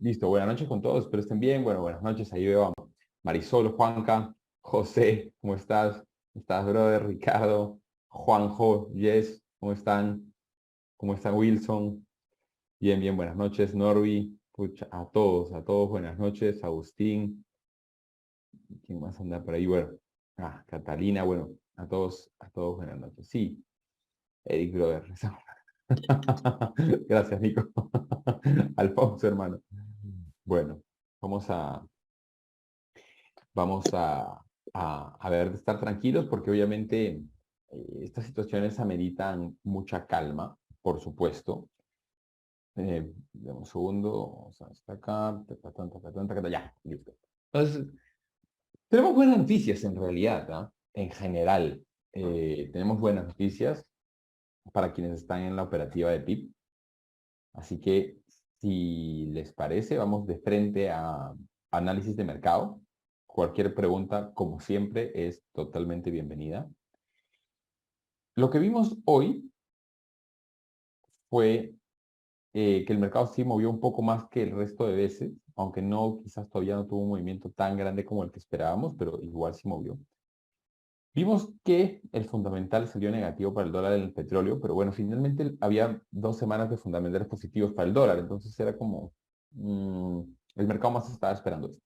Listo, buenas noches con todos, espero estén bien. Bueno, buenas noches, ahí veo a Marisol, Juanca, José, ¿cómo estás? ¿Cómo estás, brother? Ricardo, Juanjo, Jess, ¿cómo están? ¿Cómo está Wilson? Bien, bien, buenas noches, Norby, pucha, a todos, buenas noches, Agustín, ¿quién más anda por ahí? Bueno, Catalina, bueno, a todos, buenas noches. Sí, Eric, brother. Gracias, Nico. Alfonso, hermano. Bueno, vamos a, vamos a ver de estar tranquilos porque obviamente estas situaciones ameritan mucha calma, por supuesto. Dame un segundo, vamos a estar acá, tacatán, tacatán, tacatán, ya, listo. Entonces, tenemos buenas noticias en realidad, ¿ah? En general, tenemos buenas noticias para quienes están en la operativa de PIB. Así que, si les parece, vamos de frente a análisis de mercado. Cualquier pregunta, como siempre, es totalmente bienvenida. Lo que vimos hoy fue que el mercado sí movió un poco más que el resto de veces, aunque no, quizás todavía no tuvo un movimiento tan grande como el que esperábamos, pero igual sí movió. Vimos que el fundamental salió negativo para el dólar en el petróleo, pero bueno, finalmente había 2 semanas de fundamentales positivos para el dólar, entonces era como el mercado más estaba esperando esto.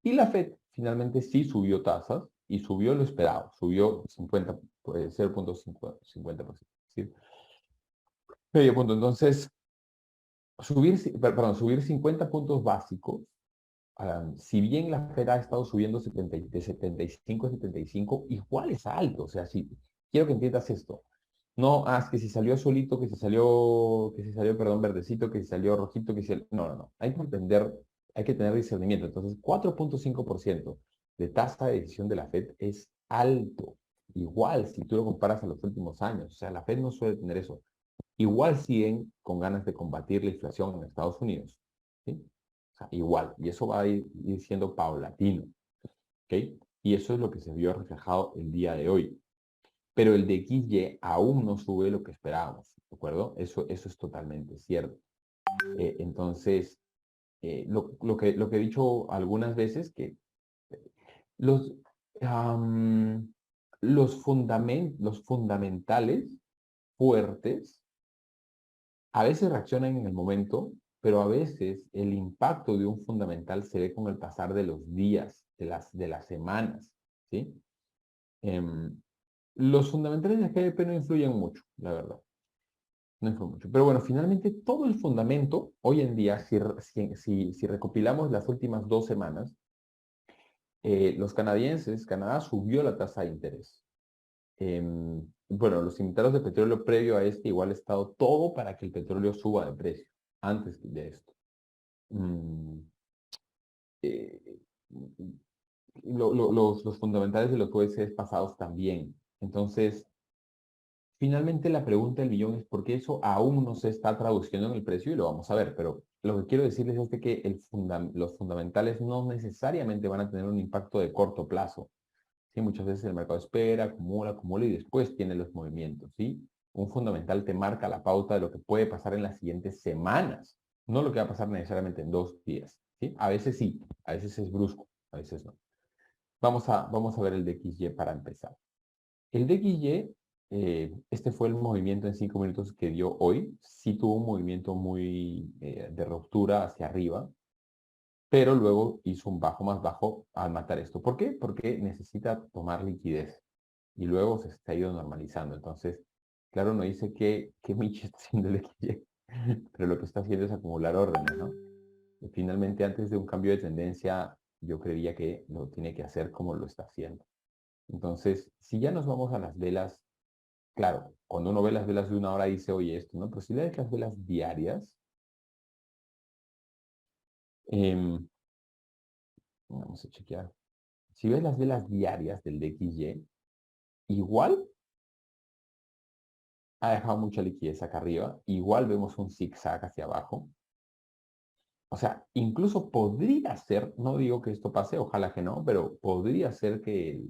Y la Fed finalmente sí subió tasas y subió lo esperado, subió 0.50%, es decir, medio punto. Entonces, subir 50 puntos básicos, si bien la Fed ha estado subiendo de 75 a 75, igual es alto. O sea, si, quiero que entiendas esto. No, es que si salió azulito, perdón, verdecito, que si salió rojito, No, no, no. Hay que tener discernimiento. Entonces, 4.5% de tasa de decisión de la Fed es alto. Igual, si tú lo comparas a los últimos años. O sea, la Fed no suele tener eso. Igual siguen con ganas de combatir la inflación en Estados Unidos. ¿Sí? O sea, igual. Y eso va a ir siendo paulatino. ¿Ok? Y eso es lo que se vio reflejado el día de hoy. Pero el de XY aún no sube lo que esperábamos, ¿de acuerdo? Eso es totalmente cierto. Entonces, lo que he dicho algunas veces, que los, am, los fundamentales fuertes a veces reaccionan en el momento, pero a veces el impacto de un fundamental se ve con el pasar de los días, de las semanas, ¿sí? Em, los fundamentales de GDP no influyen mucho, la verdad. No influyen mucho. Pero bueno, finalmente todo el fundamento, hoy en día, si recopilamos las últimas 2 semanas, Canadá subió la tasa de interés. Bueno, los inventarios de petróleo previo a este igual ha estado todo para que el petróleo suba de precio, antes de esto. Mm, eh, los fundamentales de los jueces pasados también. Entonces, finalmente la pregunta del millón es por qué eso aún no se está traduciendo en el precio y lo vamos a ver, pero lo que quiero decirles es de que los fundamentales no necesariamente van a tener un impacto de corto plazo. ¿Sí? Muchas veces el mercado espera, acumula, acumula y después tiene los movimientos. ¿Sí? Un fundamental te marca la pauta de lo que puede pasar en las siguientes semanas, no lo que va a pasar necesariamente en 2 días. ¿Sí? A veces sí, a veces es brusco, a veces no. Vamos a ver el DXY para empezar. El DXY, este fue el movimiento en 5 minutos que dio hoy. Sí tuvo un movimiento muy de ruptura hacia arriba, pero luego hizo un bajo más bajo al matar esto. ¿Por qué? Porque necesita tomar liquidez y luego se está ido normalizando. Entonces, claro, no dice que Michi está haciendo el XY, pero lo que está haciendo es acumular órdenes, ¿no? Y finalmente, antes de un cambio de tendencia, yo creería que lo tiene que hacer como lo está haciendo. Entonces, si ya nos vamos a las velas, claro, cuando uno ve las velas de 1 hora dice, oye, esto, ¿no? Pero si lees las velas diarias, em, vamos a chequear. Si ves las velas diarias del DXY, igual ha dejado mucha liquidez acá arriba, igual vemos un zigzag hacia abajo. O sea, incluso podría ser, no digo que esto pase, ojalá que no, pero podría ser que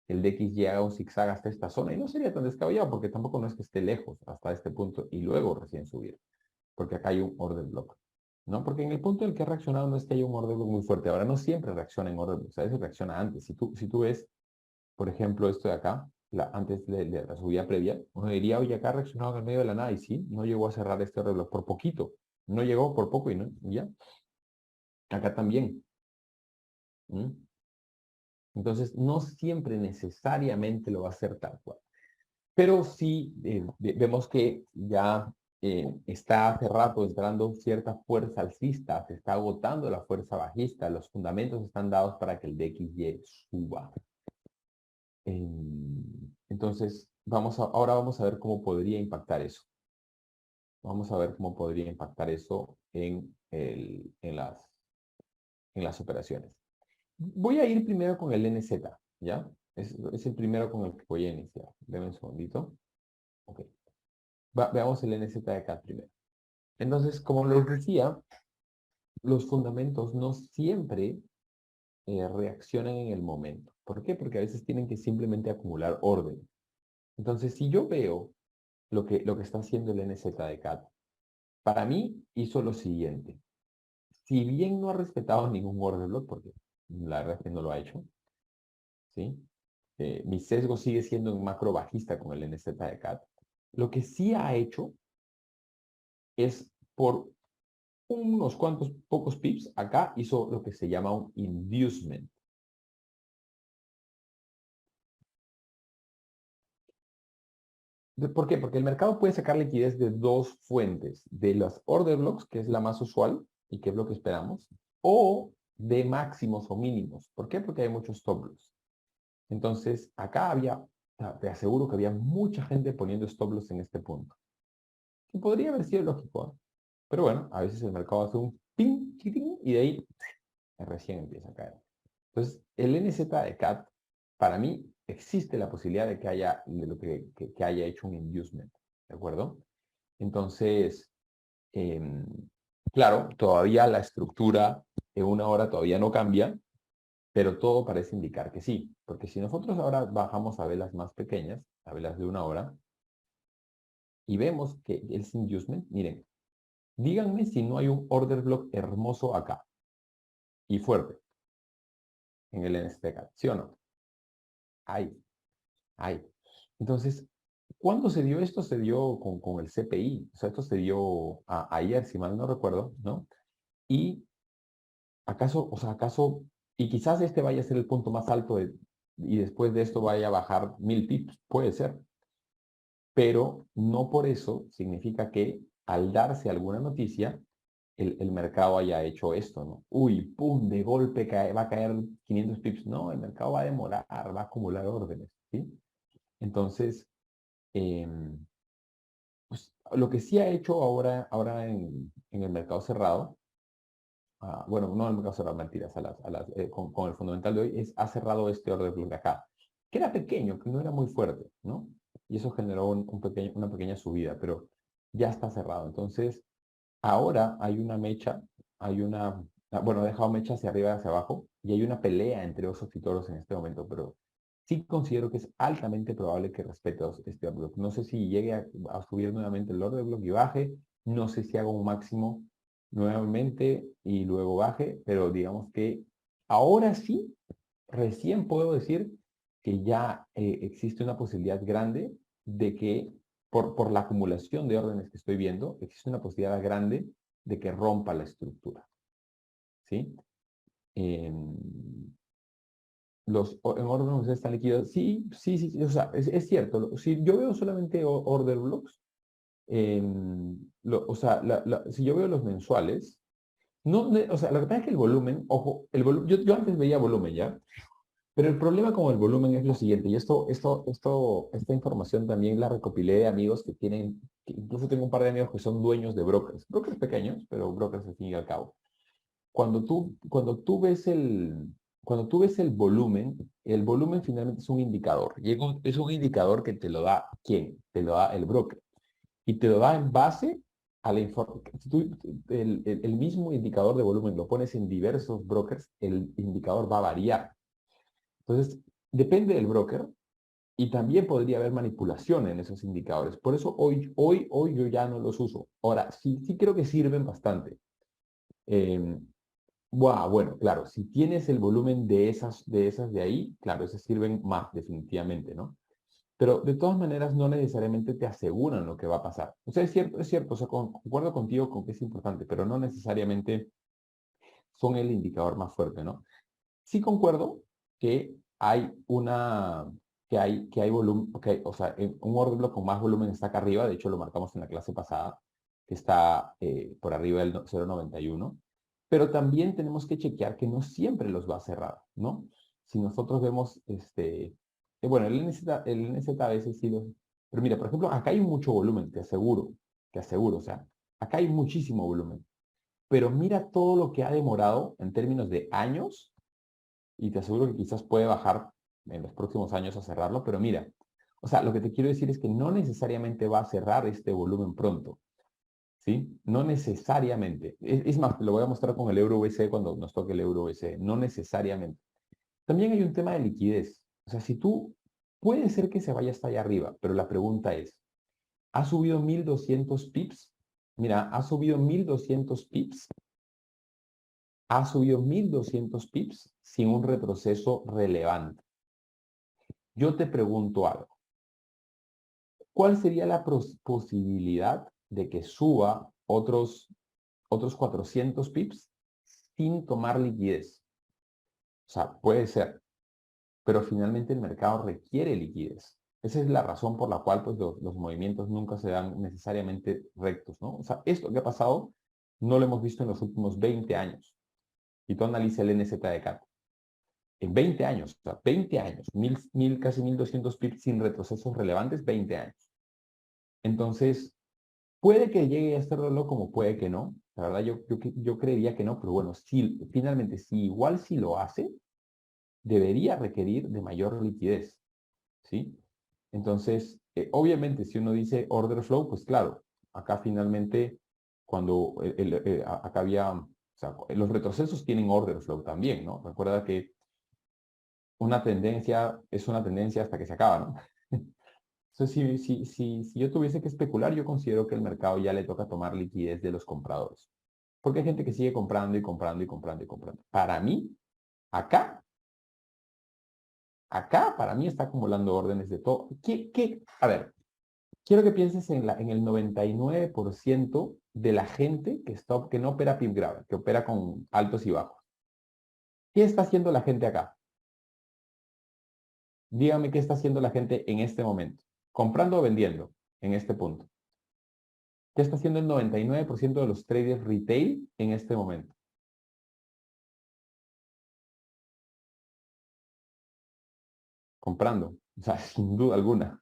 el DXY haga un zigzag hasta esta zona y no sería tan descabellado porque tampoco no es que esté lejos hasta este punto y luego recién subir, porque acá hay un order block. ¿no? Porque en el punto en el que ha reaccionado no es que haya un order block muy fuerte. Ahora no siempre reacciona en order block, a veces reacciona antes. Si tú ves, por ejemplo, esto de acá, antes de la subida previa, uno diría, oye, acá ha reaccionado en el medio de la nada, y sí, no llegó a cerrar este order block por poquito. No llegó por poco y ya. Acá también. ¿Mm? Entonces, no siempre necesariamente lo va a hacer tal cual. Pero sí vemos que ya está hace rato entrando cierta fuerza alcista, se está agotando la fuerza bajista, los fundamentos están dados para que el DXY suba. Entonces, ahora vamos a ver cómo podría impactar eso. Vamos a ver cómo podría impactar eso en las operaciones. Voy a ir primero con el NZ, ¿ya? Es el primero con el que voy a iniciar. Deme un segundito. Ok. Veamos el NZ de acá primero. Entonces, como les decía, los fundamentos no siempre reaccionan en el momento. ¿Por qué? Porque a veces tienen que simplemente acumular orden. Entonces, si yo veo lo que está haciendo el NZ de CAT, para mí hizo lo siguiente. Si bien no ha respetado ningún order block, porque la verdad es que no lo ha hecho, ¿sí? Mi sesgo sigue siendo un macro bajista con el NZ de CAT. Lo que sí ha hecho es por unos cuantos pocos pips, acá hizo lo que se llama un inducement. ¿Por qué? Porque el mercado puede sacar liquidez de dos fuentes, de las order blocks, que es la más usual y que es lo que esperamos, o de máximos o mínimos. ¿Por qué? Porque hay muchos stop loss. Entonces, acá te aseguro que había mucha gente poniendo stop loss en este punto. Que podría haber sido lógico, ¿eh? Pero bueno, a veces el mercado hace un ping, chiquitín, y de ahí recién empieza a caer. Entonces, el NZ de CAT, para mí, existe la posibilidad de que haya hecho un inducement, ¿de acuerdo? Entonces, em, claro, todavía la estructura en una hora todavía no cambia, pero todo parece indicar que sí, porque si nosotros ahora bajamos a velas más pequeñas, a velas de una hora, y vemos que el inducement, miren, díganme si no hay un order block hermoso acá y fuerte en el NSTK, ¿sí o no? Hay, hay. Entonces, ¿cuándo se dio esto? Se dio con el CPI, o sea, esto se dio ayer, si mal no recuerdo, ¿no? Y acaso, o sea, acaso, y quizás este vaya a ser el punto más alto y después de esto vaya a bajar 1000 pips, puede ser, pero no por eso significa que al darse alguna noticia, el mercado haya hecho esto, ¿no? Uy, pum, de golpe va a caer 500 pips. No, el mercado va a demorar, va a acumular órdenes, ¿sí? Entonces, em, pues, lo que sí ha hecho ahora en el mercado cerrado, bueno, no en el mercado cerrado, mentiras, con el fundamental de hoy, ha cerrado este orden bloque acá, que era pequeño, que no era muy fuerte, ¿no? Y eso generó una pequeña subida, pero ya está cerrado. Entonces, ahora hay una mecha, bueno, ha dejado mecha hacia arriba y hacia abajo, y hay una pelea entre osos y toros en este momento, pero sí considero que es altamente probable que respete este order block. No sé si llegue a subir nuevamente el order block y baje, no sé si haga un máximo nuevamente y luego baje, pero digamos que ahora sí, recién puedo decir que ya existe una posibilidad grande de que por la acumulación de órdenes que estoy viendo, existe una posibilidad grande de que rompa la estructura. ¿Sí? En en órdenes están líquidos. Sí, sí, sí, sí, o sea, es cierto. Si yo veo solamente order blocks, o sea, si yo veo los mensuales, no, o sea, la verdad es que el volumen, ojo, yo antes veía volumen ya, pero el problema con el volumen es lo siguiente, y esta información también la recopilé de amigos que incluso tengo un par de amigos que son dueños de brokers pequeños, pero brokers al fin y al cabo. Cuando tú ves el volumen, el volumen finalmente es un indicador, y es un indicador que te lo da ¿quién? Te lo da el broker, y te lo da en base a la información. Si tú el mismo indicador de volumen lo pones en diversos brokers, el indicador va a variar. Entonces, depende del broker y también podría haber manipulación en esos indicadores. Por eso hoy yo ya no los uso. Ahora, sí creo que sirven bastante. Bueno, claro, si tienes el volumen de esas de ahí, claro, esas sirven más definitivamente, ¿no? Pero de todas maneras no necesariamente te aseguran lo que va a pasar. O sea, es cierto, o sea, concuerdo contigo con que es importante, pero no necesariamente son el indicador más fuerte, ¿no? Sí concuerdo que hay que hay volumen, o sea, un order block con más volumen está acá arriba, de hecho lo marcamos en la clase pasada, que está por arriba del 0,91, pero también tenemos que chequear que no siempre los va a cerrar, ¿no? Si nosotros vemos, bueno, el NZ a veces sí los, pero mira, por ejemplo, acá hay mucho volumen, te aseguro, o sea, acá hay muchísimo volumen, pero mira todo lo que ha demorado en términos de años y te aseguro que quizás puede bajar en los próximos años a cerrarlo, pero mira, o sea, lo que te quiero decir es que no necesariamente va a cerrar este volumen pronto, ¿sí? No necesariamente. Es más, te lo voy a mostrar con el euro USD cuando nos toque el euro USD, no necesariamente. También hay un tema de liquidez. O sea, si tú, puede ser que se vaya hasta allá arriba, pero la pregunta es, ¿ha subido 1200 pips? Mira, ha subido 1200 pips, ha subido 1200 pips sin un retroceso relevante. Yo te pregunto algo. ¿Cuál sería la posibilidad de que suba otros 400 pips sin tomar liquidez? O sea, puede ser, pero finalmente el mercado requiere liquidez. Esa es la razón por la cual pues, los movimientos nunca se dan necesariamente rectos, ¿no? O sea, esto que ha pasado no lo hemos visto en los últimos 20 años. Y tú analiza el NZDK. En 20 años, o sea, 20 años, casi 1200 pips sin retrocesos relevantes, 20 años. Entonces, puede que llegue a hacerlo como puede que no. La verdad, yo creería que no, pero bueno, si, finalmente, si igual si lo hace, debería requerir de mayor liquidez, ¿sí? Entonces, obviamente, si uno dice order flow, pues claro, acá finalmente, cuando acá había, o sea, los retrocesos tienen order flow también, ¿no? Recuerda que una tendencia es una tendencia hasta que se acaba, ¿no? Entonces, si yo tuviese que especular, yo considero que el mercado ya le toca tomar liquidez de los compradores. Porque hay gente que sigue comprando y comprando y comprando y comprando. Para mí, acá, para mí está acumulando órdenes de todo. A ver, quiero que pienses en el 99% de la gente que no opera pip grave, que opera con altos y bajos. ¿Qué está haciendo la gente acá? Dígame qué está haciendo la gente en este momento. ¿Comprando o vendiendo en este punto? ¿Qué está haciendo el 99% de los traders retail en este momento? Comprando. O sea, sin duda alguna.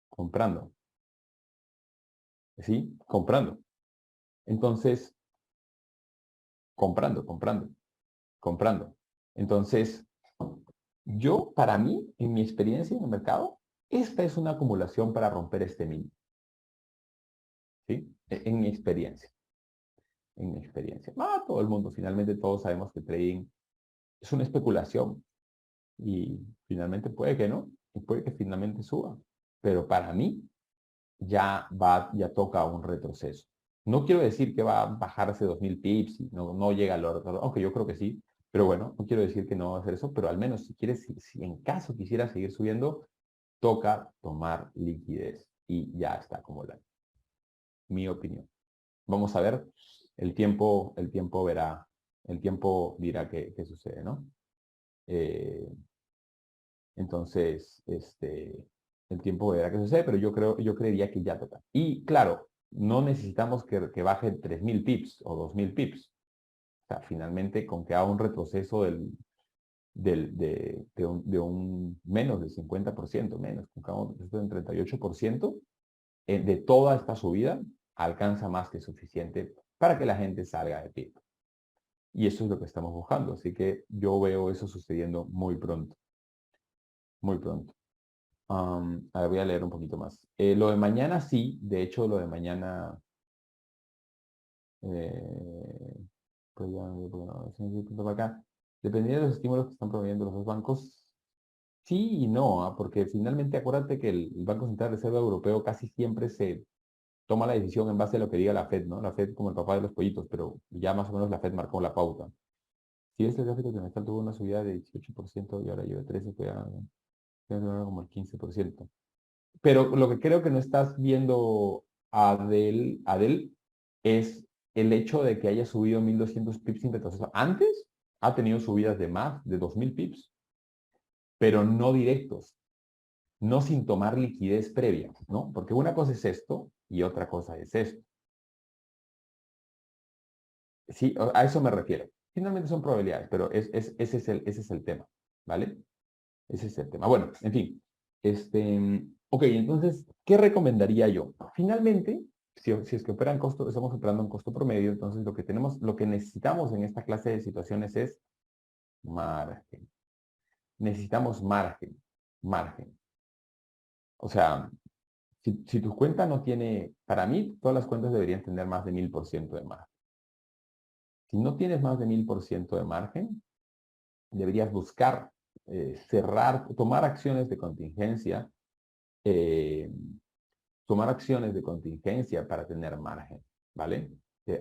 Comprando. ¿Sí? Comprando. Entonces, comprando, comprando. Entonces, para mí, en mi experiencia en el mercado, esta es una acumulación para romper este mínimo. ¿Sí? En mi experiencia. En mi experiencia. Todo el mundo, finalmente todos sabemos que trading es una especulación y finalmente puede que no, y puede que finalmente suba. Pero para mí, ya toca un retroceso. No quiero decir que va a bajarse 2000 pips y no llega al oro, aunque yo creo que sí, pero bueno, no quiero decir que no va a hacer eso, pero al menos si quieres, si en caso quisiera seguir subiendo, toca tomar liquidez y ya está acumulando. Mi opinión. Vamos a ver, el tiempo verá, el tiempo dirá qué sucede, ¿no? Eh, Entonces, el tiempo verá qué sucede, pero yo creería que ya toca. Y claro, no necesitamos que baje 3000 pips o 2000 pips. O sea, finalmente, con que haga un retroceso de un menos del 50%, menos, con que haga un retroceso del 38%, de toda esta subida, alcanza más que suficiente para que la gente salga de pip. Y eso es lo que estamos buscando. Así que yo veo eso sucediendo muy pronto, muy pronto. A ver, voy a leer un poquito más. Lo de mañana sí, de hecho lo de mañana, pues ya, por acá, dependiendo de los estímulos que están proveyendo los dos bancos, sí y no, porque finalmente acuérdate que el Banco Central de Reserva Europeo casi siempre toma la decisión en base a lo que diga la Fed, ¿no? La Fed como el papá de los pollitos, pero ya más o menos la Fed marcó la pauta. Si este gráfico trimestral tuvo una subida de 18% y ahora lleva 13, pues ya como el 15%. Pero lo que creo que no estás viendo, Adel, es el hecho de que haya subido 1.200 pips sin retroceso. Antes ha tenido subidas de más de 2.000 pips, pero no directos, no sin tomar liquidez previa, ¿no? Porque una cosa es esto y otra cosa es esto. Sí, a eso me refiero. Finalmente son probabilidades, pero ese es el tema, ¿vale? Ese es el tema. Bueno, en fin. Ok, entonces, ¿qué recomendaría yo? Finalmente, si es que operan costo, estamos operando en costo promedio, entonces lo que necesitamos en esta clase de situaciones es margen. Necesitamos margen. O sea, si tu cuenta no tiene, para mí, todas las cuentas deberían tener más de 1.000% de margen. Si no tienes más de 1.000% de margen, deberías buscar tomar acciones de contingencia, eh, tomar acciones de contingencia para tener margen, ¿vale?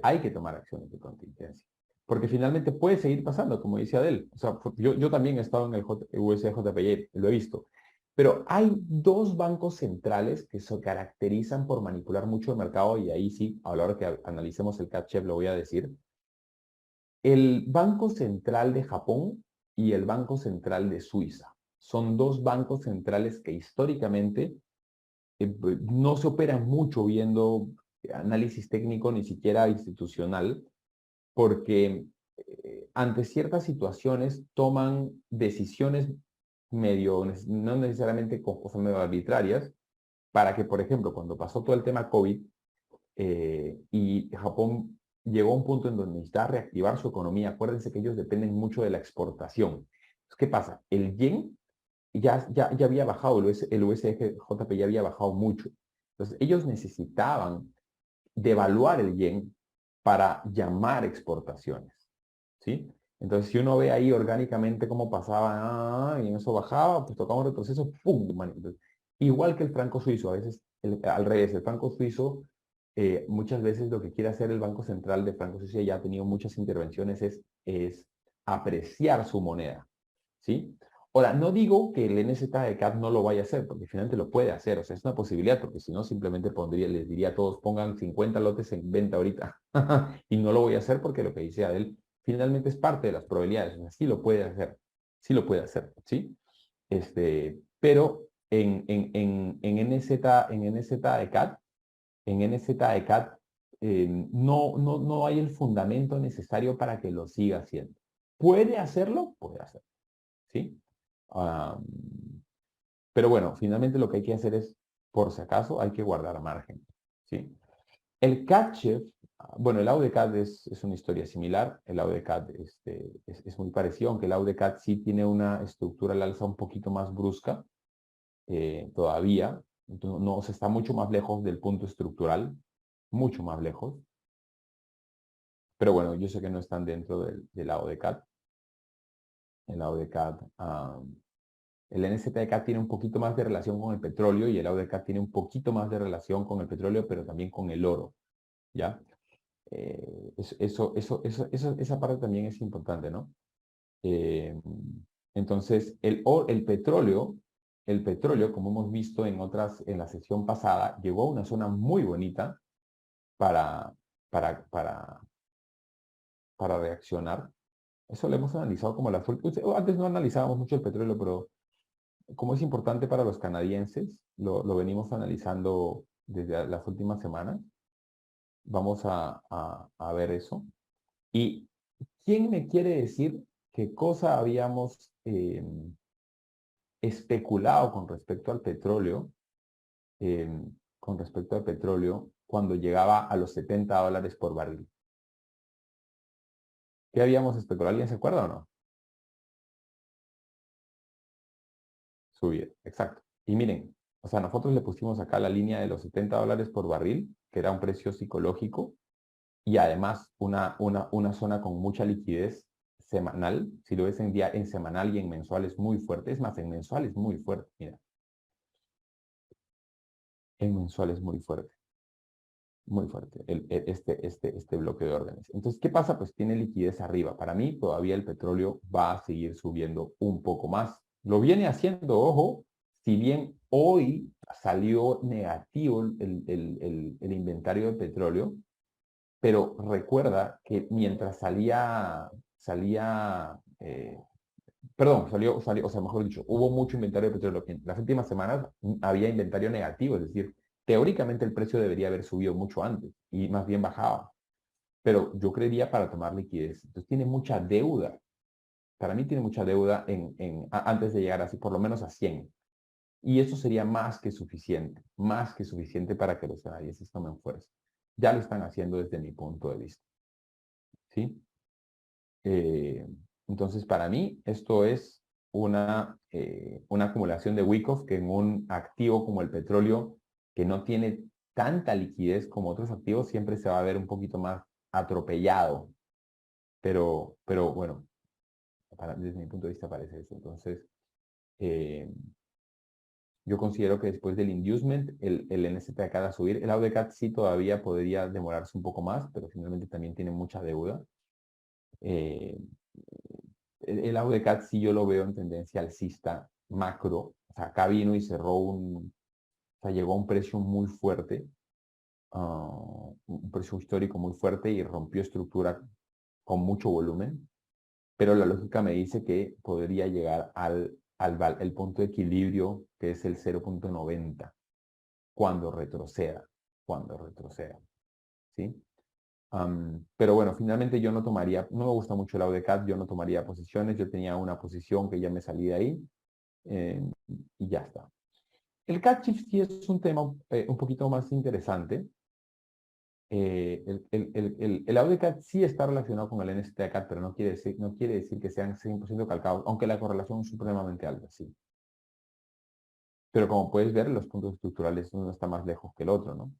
Hay que tomar acciones de contingencia. Porque finalmente puede seguir pasando, como dice Adel. O sea, yo también he estado en el USJPY, lo he visto. Pero hay dos bancos centrales que se caracterizan por manipular mucho el mercado, y ahí sí, a la hora que analicemos el catch-up lo voy a decir. El Banco Central de Japón y el Banco Central de Suiza son dos bancos centrales que históricamente no se operan mucho viendo análisis técnico, ni siquiera institucional, porque ante ciertas situaciones toman decisiones medio, no necesariamente con cosas medio arbitrarias, para que, por ejemplo, cuando pasó todo el tema COVID y Japón llegó a un punto en donde necesitaba reactivar su economía, acuérdense que ellos dependen mucho de la exportación. ¿Qué pasa? El yen ya había bajado, el USJP ya había bajado mucho. Entonces, ellos necesitaban devaluar el yen para llamar exportaciones, ¿sí? Entonces, si uno ve ahí orgánicamente cómo pasaba, y en eso bajaba, pues tocaba un retroceso, ¡pum! Entonces, igual que el franco suizo, a veces al revés, el franco suizo, muchas veces lo que quiere hacer el Banco Central de Franco Suizo, ya ha tenido muchas intervenciones, es apreciar su moneda, ¿sí? Ahora, no digo que el NZ de CAD no lo vaya a hacer, porque finalmente lo puede hacer, o sea, es una posibilidad, porque si no, simplemente les diría a todos, pongan 50 lotes en venta ahorita, y no lo voy a hacer porque lo que dice Adel finalmente es parte de las probabilidades, o sea, sí lo puede hacer, ¿sí? Pero en NZ de CAD, no hay el fundamento necesario para que lo siga haciendo. ¿Puede hacerlo? Puede hacerlo, ¿sí? Um, pero bueno, finalmente lo que hay que hacer es, por si acaso, hay que guardar margen, ¿sí? El CAD-Chef, bueno, el AUDECAD es una historia similar. El AUDECAD es muy parecido, aunque el AUDECAD sí tiene una estructura al alza un poquito más brusca todavía. Entonces, no, o sea, está mucho más lejos del punto estructural, mucho más lejos. Pero bueno, yo sé que no están dentro del AUDECAD. El AUDECAD, el NZDK tiene un poquito más de relación con el petróleo y el AUDECAD tiene un poquito más de relación con el petróleo, pero también con el oro, ¿ya? Esa parte también es importante, ¿no? Eh, entonces, el petróleo, como hemos visto en la sesión pasada, llegó a una zona muy bonita para, para, para, para reaccionar. Eso lo hemos analizado como antes no analizábamos mucho el petróleo, pero como es importante para los canadienses, lo venimos analizando desde las últimas semanas. Vamos a ver eso. ¿Y quién me quiere decir qué cosa habíamos especulado eh, con respecto al petróleo, cuando llegaba a los $70 por barril? ¿Qué habíamos especulado? ¿Alguien se acuerda o no? Subir, exacto. Y miren, o sea, nosotros le pusimos acá la línea de los $70 por barril, que era un precio psicológico, y además una zona con mucha liquidez semanal. Si lo ves en semanal y en mensual es muy fuerte. Es más, en mensual es muy fuerte. Mira, en mensual es muy fuerte. muy fuerte este bloque de órdenes. Entonces, ¿qué pasa? Pues tiene liquidez arriba. Para mí, todavía el petróleo va a seguir subiendo un poco más. Lo viene haciendo, ojo, si bien hoy salió negativo el inventario de petróleo, pero recuerda que mientras o sea, mejor dicho, hubo mucho inventario de petróleo. En las últimas semanas había inventario negativo, es decir, teóricamente el precio debería haber subido mucho antes y más bien bajaba. Pero yo creería para tomar liquidez. Entonces tiene mucha deuda. Para mí tiene mucha deuda antes de llegar así, por lo menos a 100. Y eso sería más que suficiente para que los canadienses tomen fuerza. Ya lo están haciendo desde mi punto de vista. ¿Sí? Eh, entonces, para mí, esto es una acumulación de Wyckoff que en un activo como el petróleo, que no tiene tanta liquidez como otros activos, siempre se va a ver un poquito más atropellado. Pero bueno, desde mi punto de vista parece eso. Entonces, eh, yo considero que después del inducement, el NST acaba de subir. El AUDCAT sí todavía podría demorarse un poco más, pero finalmente también tiene mucha deuda. Eh, el AUDCAT sí yo lo veo en tendencia alcista macro. O sea, acá vino y cerró o sea, llegó a un precio muy fuerte, un precio histórico muy fuerte y rompió estructura con mucho volumen. Pero la lógica me dice que podría llegar el punto de equilibrio, que es el 0.90, cuando retroceda, ¿sí? Pero bueno, finalmente yo no tomaría, no me gusta mucho el AUDCAT, yo no tomaría posiciones, yo tenía una posición que ya me salí de ahí, eh, y ya está. El CAT shift sí es un tema un poquito más interesante. El AUDCAT sí está relacionado con el NST-CAT, pero no quiere decir que sean 100% calcados, aunque la correlación es supremamente alta, sí. Pero como puedes ver, los puntos estructurales uno está más lejos que el otro, ¿no?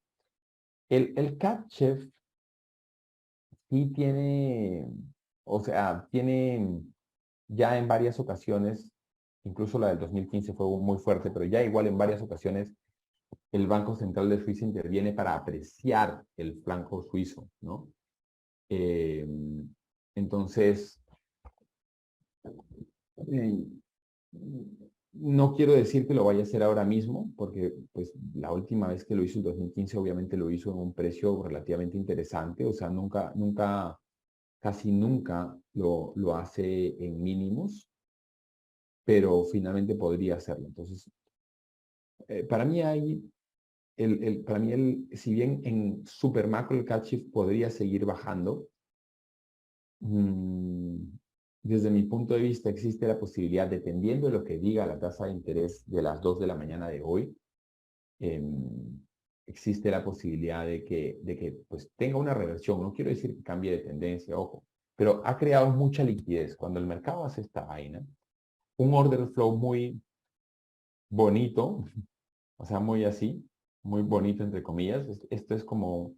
El CAT shift sí tiene, o sea, tiene ya en varias ocasiones, incluso la del 2015 fue muy fuerte, pero ya igual en varias ocasiones el Banco Central de Suiza interviene para apreciar el franco suizo, ¿no? Eh, entonces, eh, no quiero decir que lo vaya a hacer ahora mismo, porque pues la última vez que lo hizo en 2015 obviamente lo hizo en un precio relativamente interesante, o sea, casi nunca lo hace en mínimos, pero finalmente podría hacerlo. Entonces, para mí si bien en super macro el catch shift podría seguir bajando, mm, desde mi punto de vista existe la posibilidad, dependiendo de lo que diga la tasa de interés de las 2 de la mañana de hoy, existe la posibilidad de que pues, tenga una reversión. No quiero decir que cambie de tendencia, ojo, pero ha creado mucha liquidez. Cuando el mercado hace esta vaina, un order flow muy bonito, o sea, muy así, muy bonito entre comillas. Esto es como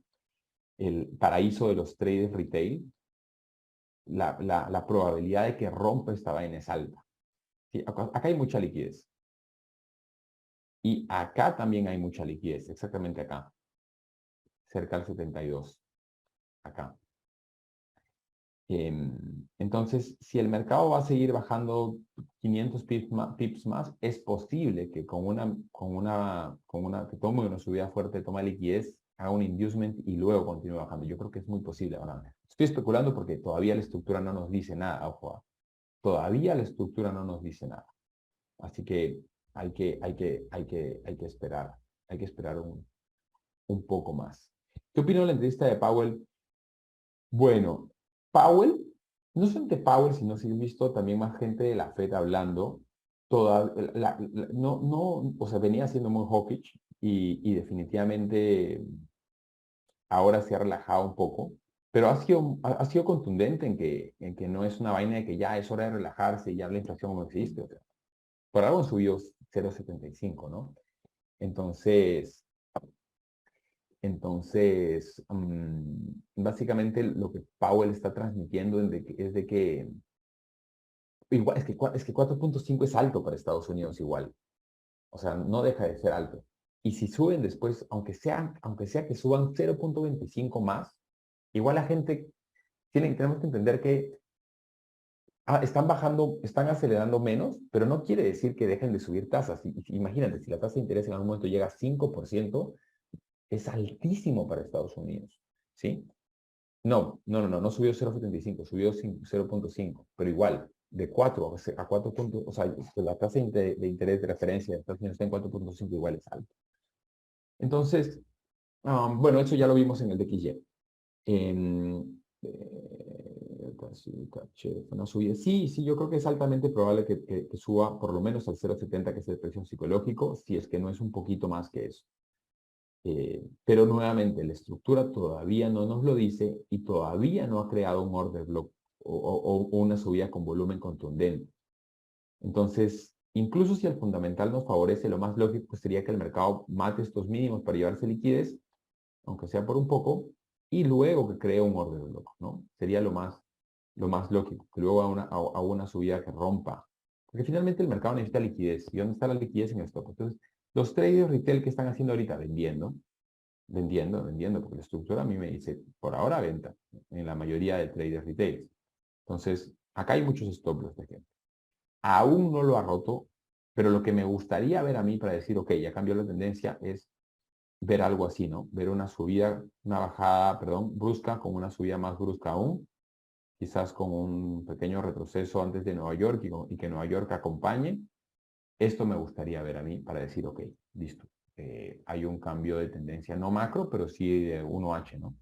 el paraíso de los traders retail. La probabilidad de que rompa esta vaina es alta. ¿Sí? Acá hay mucha liquidez. Y acá también hay mucha liquidez, exactamente acá, cerca del 72, acá. Entonces, si el mercado va a seguir bajando 500 pips más, es posible que que tome una subida fuerte, toma liquidez, haga un inducement y luego continúe bajando. Yo creo que es muy posible. Ahora, estoy especulando porque todavía la estructura no nos dice nada, ojo. Todavía la estructura no nos dice nada. Así que hay que esperar un poco más. ¿Qué opino de la entrevista de Powell? Bueno, Powell, no solamente Powell, sino si he visto también más gente de la Fed hablando, o sea, venía siendo muy hawkish y definitivamente ahora se ha relajado un poco, pero ha sido contundente en que no es una vaina de que ya es hora de relajarse y ya la inflación no existe. O sea, por algo subió 0,75, ¿no? Entonces, básicamente lo que Powell está transmitiendo es de que, igual, es que 4.5 es alto para Estados Unidos igual. O sea, no deja de ser alto. Y si suben después, aunque sea que suban 0.25 más, igual la gente, tenemos que entender que están bajando, están acelerando menos, pero no quiere decir que dejen de subir tasas. Imagínate, si la tasa de interés en algún momento llega a 5%, es altísimo para Estados Unidos, ¿sí? No subió 0.75, subió 0.5, pero igual, de 4 a 4 puntos, o sea, la tasa de interés de referencia de Estados Unidos está en 4.5, igual es alto. Entonces, bueno, eso ya lo vimos en el DXY. No subía. Sí, sí, yo creo que es altamente probable que suba por lo menos al 0.70, que es el precio psicológico, si es que no es un poquito más que eso. Pero nuevamente, la estructura todavía no nos lo dice y todavía no ha creado un order block o una subida con volumen contundente. Entonces, incluso si el fundamental nos favorece, lo más lógico sería que el mercado mate estos mínimos para llevarse liquidez, aunque sea por un poco, y luego que cree un order block, ¿no? Sería lo más lógico, que luego haga una subida que rompa. Porque finalmente el mercado necesita liquidez. ¿Y dónde está la liquidez en el stock? Entonces, los traders retail que están haciendo ahorita, vendiendo, porque la estructura a mí me dice, por ahora venta, en la mayoría de traders retail. Entonces, acá hay muchos stop loss de gente. Aún no lo ha roto, pero lo que me gustaría ver a mí para decir, ok, ya cambió la tendencia, es ver algo así, ¿no? Ver una subida, una bajada, perdón, brusca, con una subida más brusca aún, quizás con un pequeño retroceso antes de Nueva York y que Nueva York acompañe. Esto me gustaría ver a mí para decir, ok, listo. Hay un cambio de tendencia, no macro, pero sí de 1H, ¿no?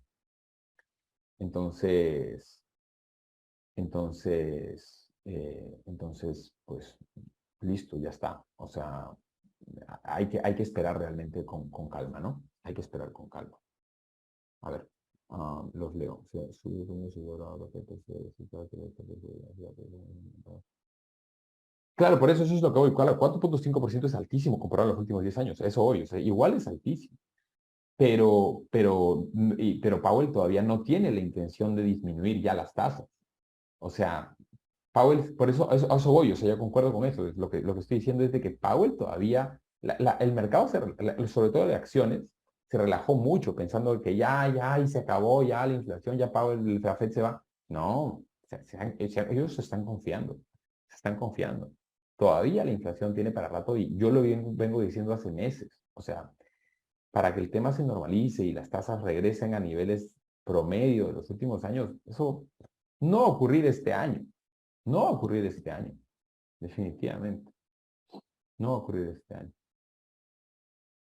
Entonces, pues, listo, ya está. O sea, hay que esperar realmente con calma, ¿no? Hay que esperar con calma. A ver, los leo. Claro, por eso es lo que voy. 4.5% es altísimo comparado a los últimos 10 años. Eso obvio. O sea, igual es altísimo. Pero Powell todavía no tiene la intención de disminuir ya las tasas. O sea, Powell, por eso, a eso voy, o sea, yo concuerdo con eso. Lo que estoy diciendo es de que Powell todavía, el mercado, sobre todo de acciones, se relajó mucho pensando que ya, y se acabó, ya la inflación, ya Powell, la Fed se va. No, ellos se están confiando. Todavía la inflación tiene para rato y yo lo vengo diciendo hace meses. O sea, para que el tema se normalice y las tasas regresen a niveles promedio de los últimos años, eso no va a ocurrir este año. No va a ocurrir este año, definitivamente. No va a ocurrir este año.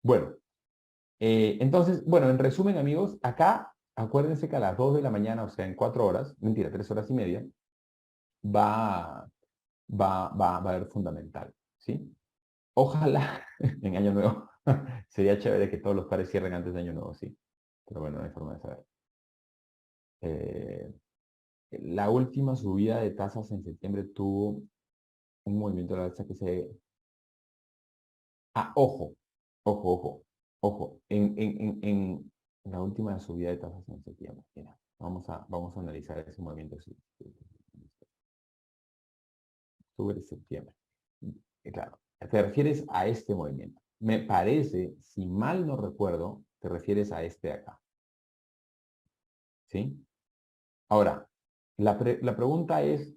Bueno, entonces, bueno, en resumen, amigos, acá acuérdense que a las 2 de la mañana, o sea, en 4 horas, mentira, 3 horas y media, va, va a haber fundamental, ¿sí? Ojalá en Año Nuevo. Sería chévere que todos los pares cierren antes de Año Nuevo, sí. Pero bueno, no hay forma de saber. Eh, la última subida de tasas en septiembre tuvo un movimiento de la alza que se... Ojo, ojo, ojo. En la última subida de tasas en septiembre. Mira, vamos a analizar ese movimiento. Octubre, septiembre. Claro, te refieres a este movimiento. Me parece, si mal no recuerdo, te refieres a este de acá. ¿Sí? Ahora, la pregunta es,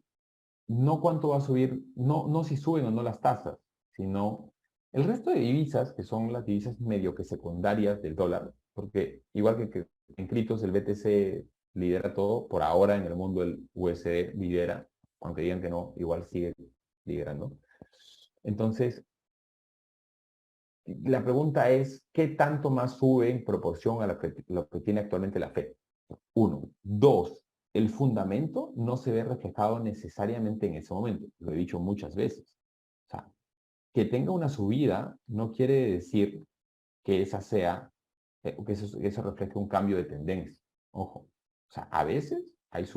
no cuánto va a subir, no si suben o no las tasas, sino el resto de divisas, que son las divisas medio que secundarias del dólar, porque igual que en criptos el BTC lidera todo, por ahora en el mundo el USD lidera, aunque digan que no, igual sigue liderando. Entonces, la pregunta es, ¿qué tanto más sube en proporción a lo que tiene actualmente la Fed? Uno. Dos, el fundamento no se ve reflejado necesariamente en ese momento. Lo he dicho muchas veces. O sea, que tenga una subida no quiere decir que esa sea, que eso refleje un cambio de tendencia. Ojo. O sea, a veces,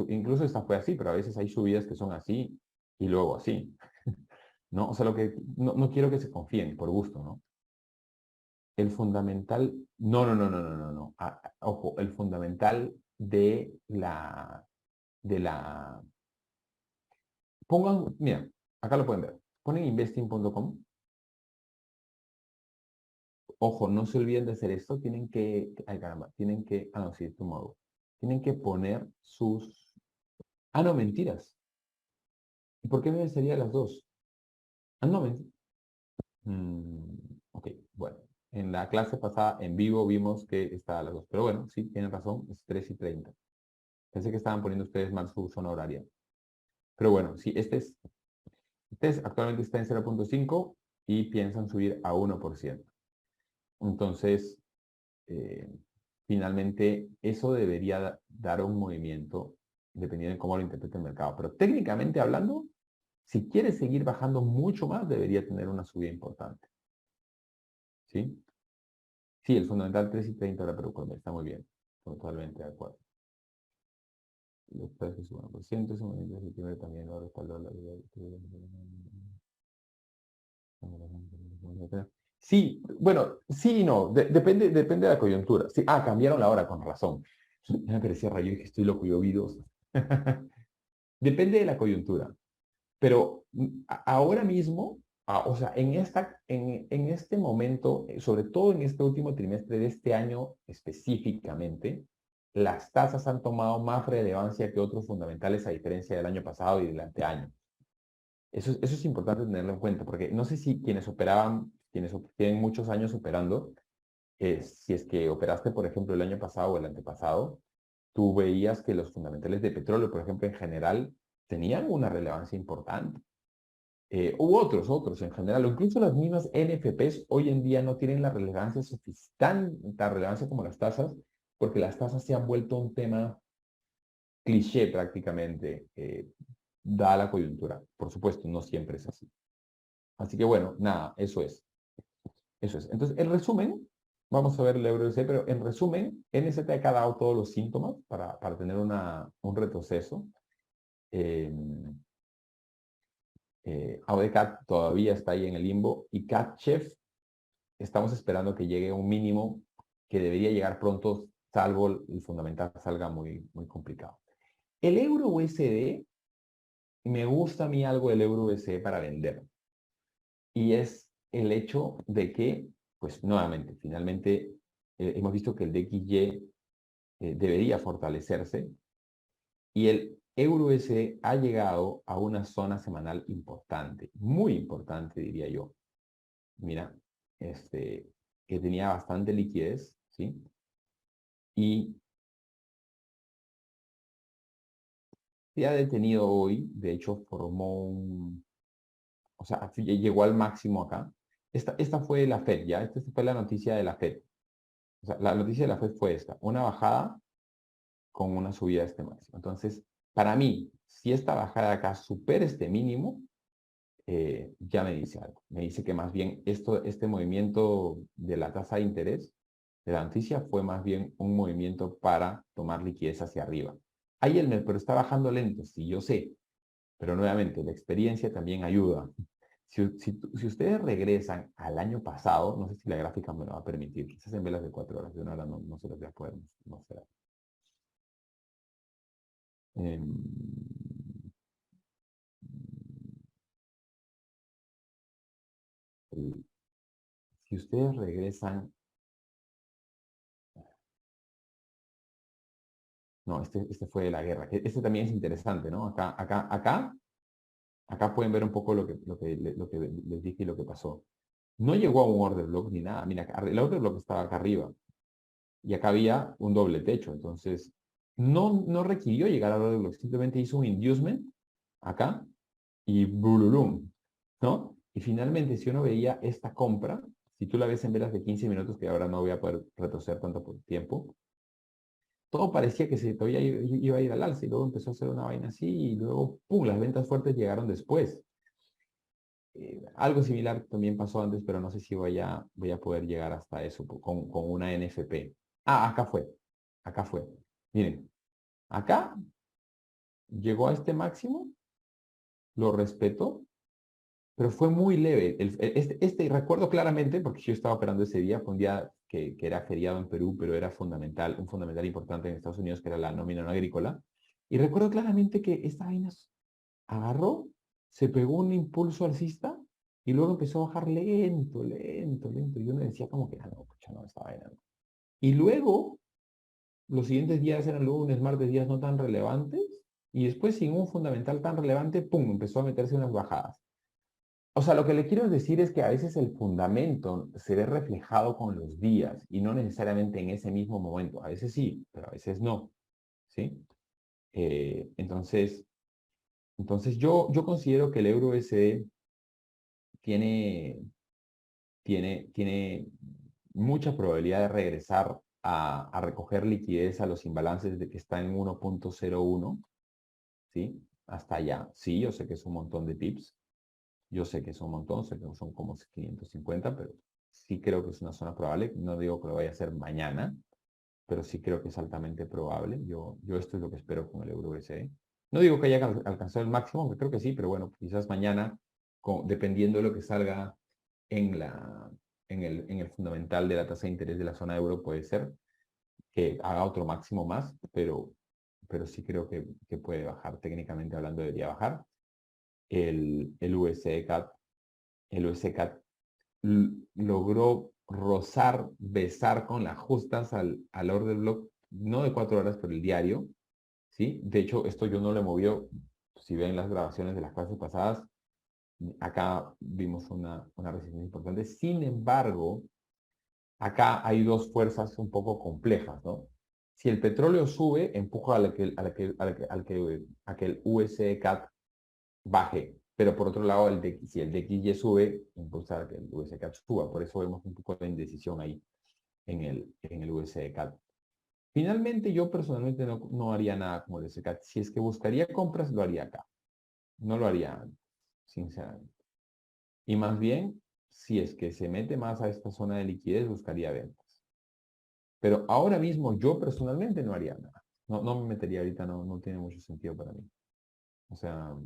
incluso esta fue así, pero a veces hay subidas que son así y luego así. ¿No? O sea, no quiero que se confíen por gusto, ¿no? El fundamental, no. Ojo, el fundamental de la, pongan, mira, acá lo pueden ver. Ponen investing.com ojo, no se olviden de hacer esto, ay caramba, no, sí, tomorrow. Tienen que poner sus, no, mentiras. ¿Y por qué me sería las dos? No, mentiras. Ok, bueno. En la clase pasada, en vivo, vimos que estaba a las dos. Pero bueno, sí, tienen razón, es 3:30. Pensé que estaban poniendo ustedes mal su zona horaria. Pero bueno, sí, actualmente está en 0.5 y piensan subir a 1%. Entonces, eh, finalmente, eso debería dar un movimiento, dependiendo de cómo lo interprete el mercado. Pero técnicamente hablando, si quiere seguir bajando mucho más, debería tener una subida importante. ¿Sí? Sí, el fundamental 3:30 ahora, pero está muy bien. Totalmente de acuerdo. Los precios suben por ciento, ese movimiento de septiembre también lo respaldó la. Sí, bueno, sí y no, depende de la coyuntura. Sí, cambiaron la hora, con razón. Ya me parecía rayo y que estoy loco, yo vi dos. Depende de la coyuntura. Pero ahora mismo, o sea, en este momento, sobre todo en este último trimestre de este año específicamente, las tasas han tomado más relevancia que otros fundamentales a diferencia del año pasado y del anteaño. Eso es importante tenerlo en cuenta, porque no sé si quienes tienen muchos años operando, si es que operaste, por ejemplo, el año pasado o el antepasado, tú veías que los fundamentales de petróleo, por ejemplo, en general, tenían una relevancia importante. U otros en general, o incluso las mismas NFPs hoy en día no tienen la relevancia tanta relevancia como las tasas, porque las tasas se han vuelto un tema cliché prácticamente, dada la coyuntura. Por supuesto, no siempre es así. Así que bueno, nada, eso es. Eso es. Entonces, en resumen, vamos a ver el EURUSD, pero en resumen, NZTK ha dado todos los síntomas para tener un retroceso. AUDCAT todavía está ahí en el limbo y CATCHEF estamos esperando que llegue a un mínimo que debería llegar pronto, salvo el fundamental salga muy, muy complicado. El euro USD, me gusta a mí algo del euro USD para vender. Y es el hecho de que, pues nuevamente, finalmente hemos visto que el DXY debería fortalecerse y el euro USD ha llegado a una zona semanal importante, muy importante diría yo. Mira, que tenía bastante liquidez, ¿sí? Y se ha detenido hoy, de hecho formó o sea, llegó al máximo acá. Esta fue la FED, ¿ya? Esta fue la noticia de la FED. O sea, la noticia de la FED fue esta, una bajada con una subida de este máximo. Entonces, para mí, si esta bajada de acá supera este mínimo, ya me dice algo. Me dice que más bien este movimiento de la tasa de interés de la noticia fue más bien un movimiento para tomar liquidez hacia arriba. Ahí pero está bajando lento, sí, yo sé. Pero nuevamente, la experiencia también ayuda. Si ustedes regresan al año pasado, no sé si la gráfica me lo va a permitir, quizás en velas de 4 horas, de una hora no se las voy a poder mostrar. Em, si ustedes regresan, no, este fue de la guerra. Este también es interesante, ¿no? Acá pueden ver un poco lo que les dije y lo que pasó. No llegó a un order block ni nada. Mira, el order block estaba acá arriba y acá había un doble techo. Entonces, no requirió llegar al order block. Simplemente hizo un inducement acá y bululum, ¿no? Y finalmente, si uno veía esta compra, si tú la ves en velas de 15 minutos, que ahora no voy a poder retroceder tanto por tiempo, todo parecía que se todavía iba a ir al alza y luego empezó a hacer una vaina así y luego, ¡pum!, las ventas fuertes llegaron después. Algo similar también pasó antes, pero no sé si voy a poder llegar hasta eso con una NFP. Acá fue. Acá fue. Miren, acá llegó a este máximo, lo respetó, pero fue muy leve. Recuerdo claramente, porque yo estaba operando ese día, fue un día que era feriado en Perú, pero era un fundamental importante en Estados Unidos, que era la nómina no agrícola. Y recuerdo claramente que esta vaina agarró, se pegó un impulso alcista Y luego empezó a bajar lento, lento, lento. Y uno decía como que, no, pucha, no, esta vaina no. Y luego, los siguientes días eran lunes, martes, días no tan relevantes. Y después, sin un fundamental tan relevante, pum, empezó a meterse unas bajadas. O sea, lo que le quiero decir es que a veces el fundamento se ve reflejado con los días y no necesariamente en ese mismo momento. A veces sí, pero a veces no. ¿Sí? Entonces, yo considero que el euro USD tiene, tiene mucha probabilidad de regresar a recoger liquidez a los imbalances de que está en 1.01, ¿sí? Hasta allá. Sí, yo sé que es un montón de pips. Yo sé que es un montón, sé que son como 550, pero sí creo que es una zona probable. No digo que lo vaya a hacer mañana, pero sí creo que es altamente probable. Yo esto es lo que espero con el euro USD. No digo que haya alcanzado el máximo, aunque creo que sí, pero bueno, quizás mañana, dependiendo de lo que salga en, en el fundamental de la tasa de interés de la zona euro, puede ser que haga otro máximo más, pero sí creo que puede bajar. Técnicamente hablando, debería bajar. El USD CAD, el USD CAD logró rozar, besar con las justas al order block, no de 4 horas, pero el diario, ¿sí? De hecho, esto yo no lo he movido. Si ven las grabaciones de las clases pasadas, acá vimos una resistencia importante. Sin embargo, acá hay dos fuerzas un poco complejas, ¿no? Si el petróleo sube, empuja a que el USD CAD baje. Pero por otro lado, si el DXY sube, impulsa a que el USD CAD suba. Por eso vemos un poco de indecisión ahí en el USD CAD. Finalmente, yo personalmente no haría nada como el USD CAD. Si es que buscaría compras, lo haría acá. No lo haría antes, sinceramente. Y más bien, si es que se mete más a esta zona de liquidez, buscaría ventas. Pero ahora mismo yo personalmente no haría nada. No me metería ahorita, no tiene mucho sentido para mí. O sea,